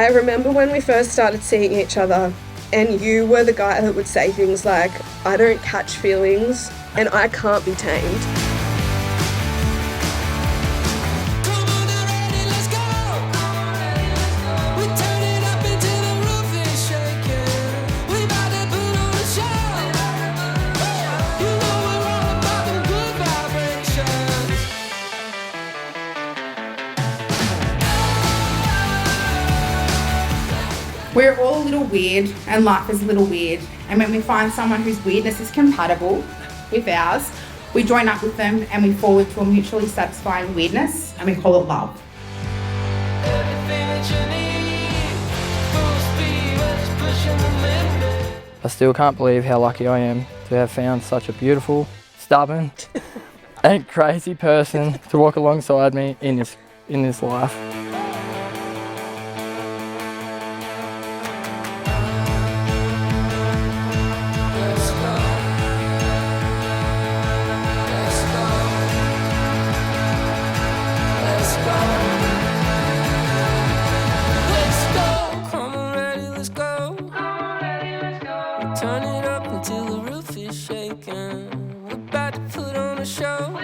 I remember when we first started seeing each other, and you were the guy that would say things like, I don't catch feelings and I can't be tamed. We're all a little weird and life is a little weird, and when we find someone whose weirdness is compatible with ours, we join up with them and we fall into a mutually satisfying weirdness and we call it love. I still can't believe how lucky I am to have found such a beautiful, stubborn and crazy person to walk alongside me in this life. Turn it up until the roof is shaking. We're about to put on a show.